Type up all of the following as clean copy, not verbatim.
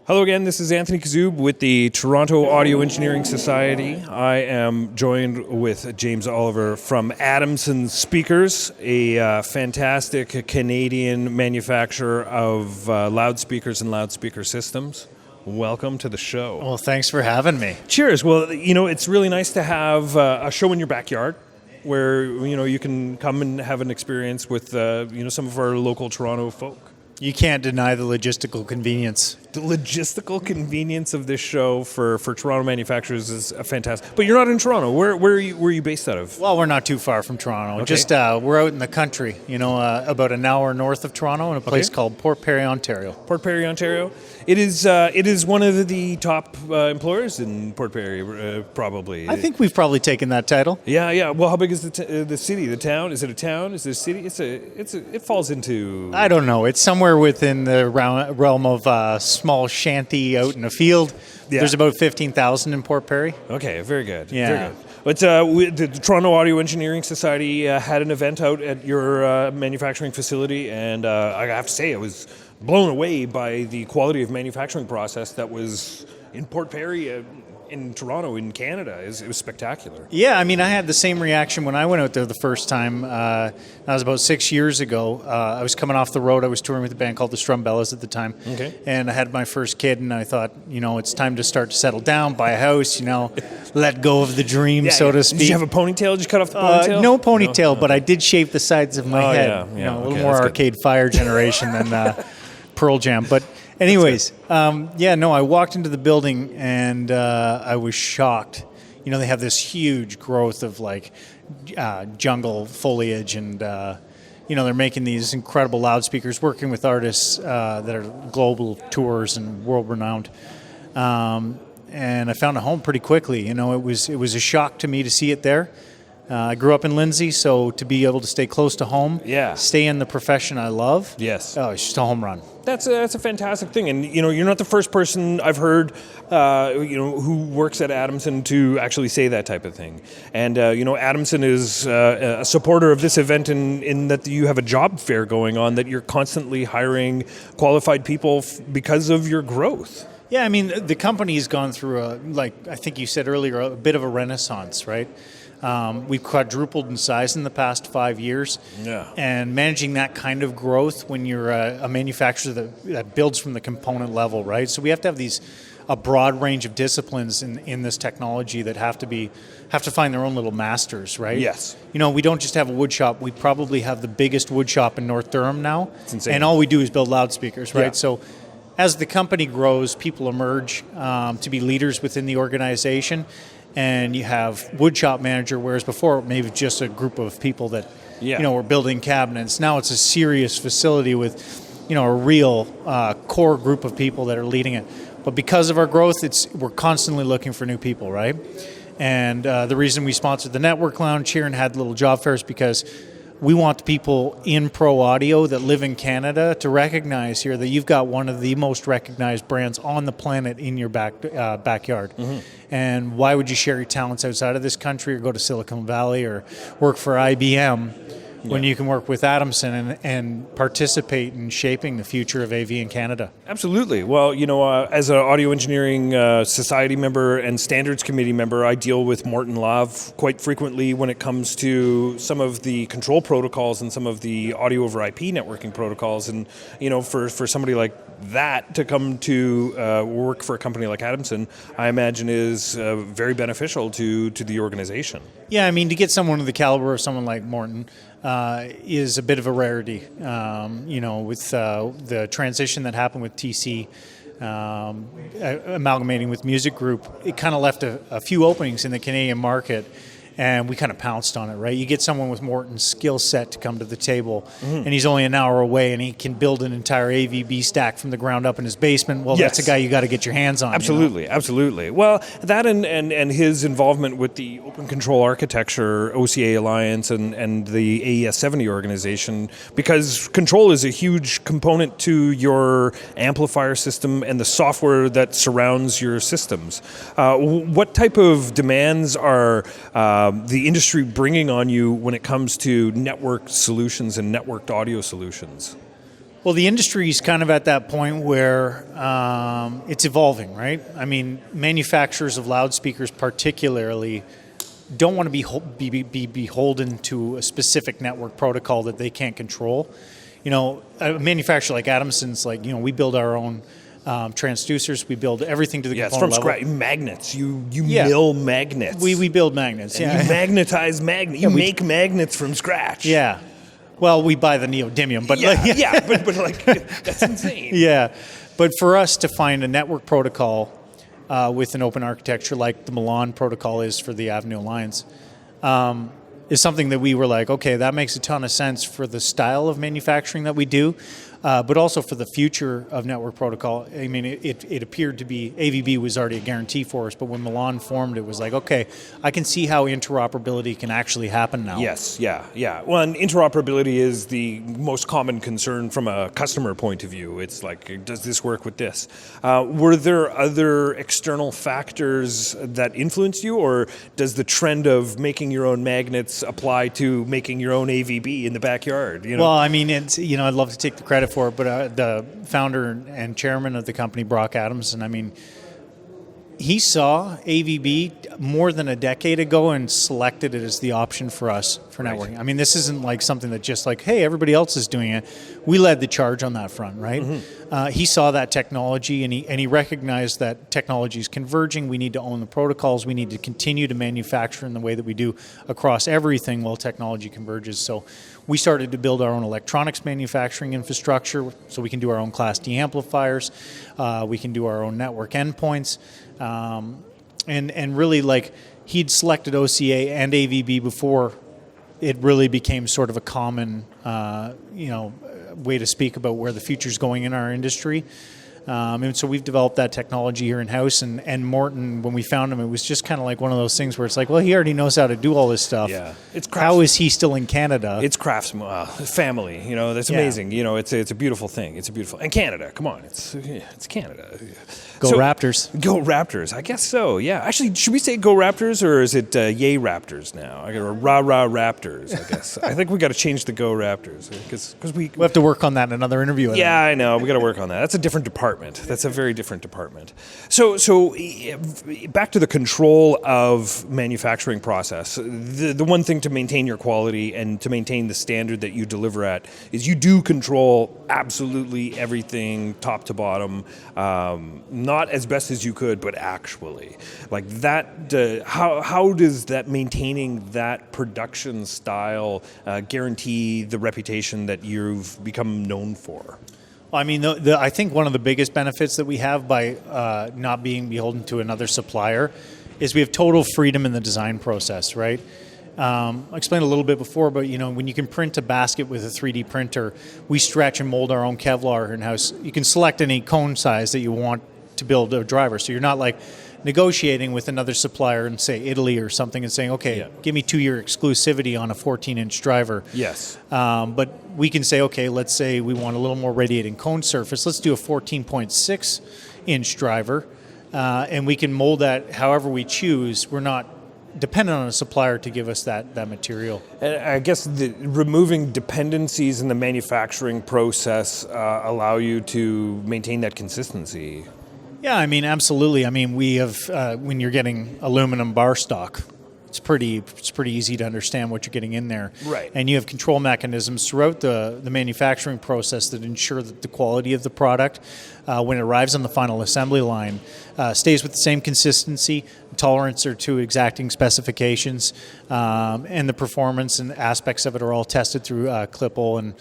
Hello again, this is Anthony Kuzub with the Toronto Audio Engineering Society. I am joined with James Oliver from Adamson Speakers, a fantastic Canadian manufacturer of loudspeakers and loudspeaker systems. Welcome to the show. Well, thanks for having me. Cheers. Well, it's really nice to have a show in your backyard where, you can come and have an experience with, some of our local Toronto folk. You can't deny the logistical convenience. The logistical convenience of this show for Toronto manufacturers is fantastic. But you're not in Toronto. Where are you based out of? Well, we're not too far from Toronto. Okay. Just we're out in the country, about an hour north of Toronto in a place called Port Perry, Ontario. Port Perry, Ontario. It is one of the top employers in Port Perry, probably. I think we've probably taken that title. Yeah. Well, how big is the city, the town? Is it a town? Is it a city? It falls into. I don't know. It's somewhere within the realm of small shanty out in a field. Yeah. There's about 15,000 in Port Perry. Okay, very good. Yeah. Very good. But the Toronto Audio Engineering Society had an event out at your manufacturing facility, and I have to say I was blown away by the quality of manufacturing process that was in Port Perry, in Toronto, in Canada. It was spectacular. Yeah, I had the same reaction when I went out there the first time. That was about 6 years ago. I was coming off the road. I was touring with a band called the Strumbellas at the time. Okay. And I had my first kid, and I thought, it's time to start to settle down, buy a house, let go of the dream, so to speak. Did you have a ponytail? Did you cut off the ponytail? No ponytail, but I did shave the sides of my head. Yeah. A little more Arcade Fire generation than Pearl Jam. But anyways, I walked into the building and I was shocked. They have this huge growth of jungle foliage and, they're making these incredible loudspeakers, working with artists that are global tours and world renowned. And I found a home pretty quickly. It was a shock to me to see it there. I grew up in Lindsay, so to be able to stay close to home, stay in the profession I love, yes, it's just a home run. That's a fantastic thing, and you're not the first person I've heard, who works at Adamson to actually say that type of thing. And Adamson is a supporter of this event in that you have a job fair going on, that you're constantly hiring qualified people because of your growth. Yeah, the company's gone through I think you said earlier, a bit of a renaissance, right? We've quadrupled in size in the past 5 years. Yeah. And managing that kind of growth when you're a manufacturer that builds from the component level, right? So we have to have a broad range of disciplines in this technology that have to find their own little masters, right? Yes. We don't just have a wood shop. We probably have the biggest wood shop in North Durham now. It's insane. And all we do is build loudspeakers, right? Yeah. So as the company grows, people emerge to be leaders within the organization. And you have woodshop manager, whereas before maybe just a group of people that were building cabinets. Now it's a serious facility with a real core group of people that are leading it. But because of our growth, we're constantly looking for new people, right? And the reason we sponsored the Network Lounge here and had little job fairs because we want people in pro audio that live in Canada to recognize here that you've got one of the most recognized brands on the planet in your backyard. Mm-hmm. And why would you share your talents outside of this country or go to Silicon Valley or work for IBM when you can work with Adamson and participate in shaping the future of AV in Canada? Absolutely. Well, as an Audio Engineering Society member and Standards Committee member, I deal with Morton Love quite frequently when it comes to some of the control protocols and some of the audio over IP networking protocols. And, for somebody like that to come to work for a company like Adamson, I imagine is very beneficial to the organization. Yeah, to get someone of the caliber of someone like Morton is a bit of a rarity. With the transition that happened with TC, amalgamating with Music Group, it kind of left a few openings in the Canadian market. And we kind of pounced on it, right? You get someone with Morton's skill set to come to the table, and he's only an hour away, and he can build an entire AVB stack from the ground up in his basement. Well, that's a guy you got to get your hands on. Absolutely, absolutely. Well, that and his involvement with the Open Control Architecture OCA Alliance and the AES 70 organization, because control is a huge component to your amplifier system and the software that surrounds your systems. What type of demands are the industry bringing on you when it comes to network solutions and networked audio solutions? Well, the industry is kind of at that point where it's evolving, right? I mean, manufacturers of loudspeakers particularly don't want to be beholden to a specific network protocol that they can't control. You know, a manufacturer like Adamson's like, you know, we build our own transducers, we build everything to the component level. Scratch. Magnets. You mill magnets. We build magnets. And you magnetize magnets. You make magnets from scratch. Yeah. Well, we buy the neodymium, but but like that's insane. Yeah, but for us to find a network protocol with an open architecture like the Milan protocol is for the Avenue Alliance is something that we were like, okay, that makes a ton of sense for the style of manufacturing that we do. But also for the future of network protocol. I mean, it appeared to be, AVB was already a guarantee for us, but when Milan formed, it was like, okay, I can see how interoperability can actually happen now. Yes, yeah. Well, and interoperability is the most common concern from a customer point of view. It's like, does this work with this? Were there other external factors that influenced you, or does the trend of making your own magnets apply to making your own AVB in the backyard? You know? Well, I mean, it's, you know, I'd love to take the credit for it, but the founder and chairman of the company, Brock Adamson, I mean, he saw AVB more than a decade ago and selected it as the option for us for networking. I mean, this isn't like something that just like, hey, everybody else is doing it. We led the charge on that front, right? Mm-hmm. He saw that technology and he recognized that technology is converging. We need to own the protocols. We need to continue to manufacture in the way that we do across everything while technology converges. So we started to build our own electronics manufacturing infrastructure so we can do our own Class D amplifiers. We can do our own network endpoints. And really, like, he'd selected OCA and AVB before it really became sort of a common, way to speak about where the future's going in our industry. And so we've developed that technology here in-house. And Morton, when we found him, it was just kind of like one of those things where it's like, well, he already knows how to do all this stuff. Yeah. How is he still in Canada? It's craftsman family. You know, that's amazing. You know, it's a beautiful thing. It's a beautiful... And Canada, come on. It's Canada. Go Raptors. Go Raptors. I guess so, yeah. Actually, should we say Go Raptors, or is it Yay Raptors now? Or Rah-Rah Raptors, I guess. I think we got to change the Go Raptors. Because we have to work on that in another interview. I know. We got to work on that. That's a different department. That's a very different department. So back to the control of manufacturing process. The one thing to maintain your quality and to maintain the standard that you deliver at is you do control absolutely everything top to bottom. Not as best as you could, but actually. Like that, how does that maintaining that production style guarantee the reputation that you've become known for? I mean, I think one of the biggest benefits that we have by not being beholden to another supplier is we have total freedom in the design process, right? I explained a little bit before, but you know, when you can print a basket with a 3D printer, we stretch and mold our own Kevlar in-house. You can select any cone size that you want to build a driver, so you're not like negotiating with another supplier in, say, Italy or something and saying, okay, give me 2-year exclusivity on a 14-inch driver. Yes. But we can say, okay, let's say we want a little more radiating cone surface. Let's do a 14.6-inch driver, and we can mold that however we choose. We're not dependent on a supplier to give us that material. And I guess removing dependencies in the manufacturing process allow you to maintain that consistency. Yeah, I mean, absolutely. I mean, we have when you're getting aluminum bar stock, it's pretty easy to understand what you're getting in there. Right. And you have control mechanisms throughout the manufacturing process that ensure that the quality of the product, when it arrives on the final assembly line, stays with the same consistency, tolerance or to exacting specifications, and the performance and aspects of it are all tested through Clipple. And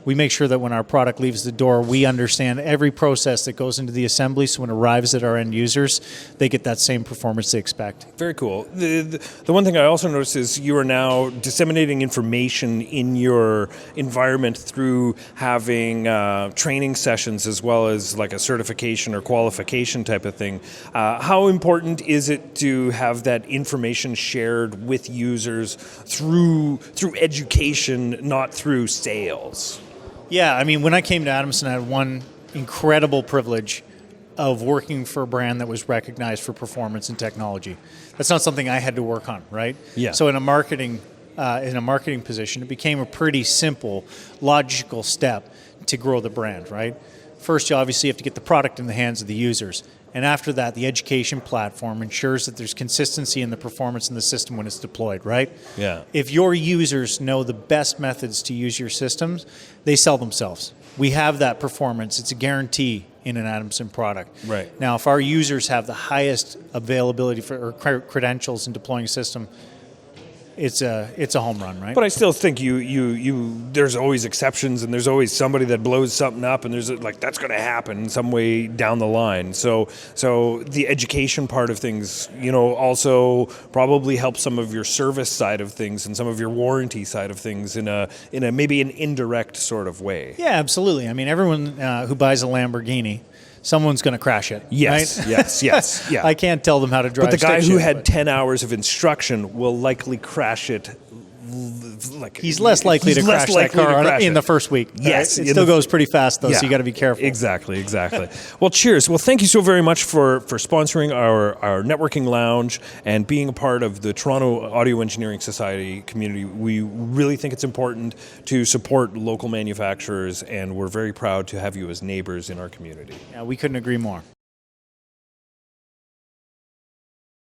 we make sure that when our product leaves the door, we understand every process that goes into the assembly, so when it arrives at our end users, they get that same performance they expect. Very cool. The one thing I also noticed is you are now disseminating information in your environment through having training sessions as well as like a certification or qualification type of thing. How important is it to have that information shared with users through education, not through sales? Yeah, I mean, when I came to Adamson, I had one incredible privilege of working for a brand that was recognized for performance and technology. That's not something I had to work on, right? Yeah. So in a marketing position, it became a pretty simple, logical step to grow the brand, right? First, you obviously have to get the product in the hands of the users. And after that, the education platform ensures that there's consistency in the performance in the system when it's deployed, right? Yeah. If your users know the best methods to use your systems, they sell themselves. We have that performance. It's a guarantee in an Adamson product. Right. Now, if our users have the highest availability for or credentials in deploying a system, it's a home run, right? But I still think there's always exceptions, and there's always somebody that blows something up, and there's like that's going to happen in some way down the line. So the education part of things, also probably helps some of your service side of things and some of your warranty side of things in a maybe an indirect sort of way. Yeah, absolutely. I mean, everyone who buys a Lamborghini, someone's going to crash it. Yes, right? yes. Yeah. I can't tell them how to drive. But the guy who had but 10 hours of instruction will likely crash it. He's less likely to crash that car in the first week. Yes. Right? It still goes pretty fast, though, yeah, so you got to be careful. Exactly. Well, cheers. Well, thank you so very much for sponsoring our networking lounge and being a part of the Toronto Audio Engineering Society community. We really think it's important to support local manufacturers, and we're very proud to have you as neighbors in our community. Yeah, we couldn't agree more.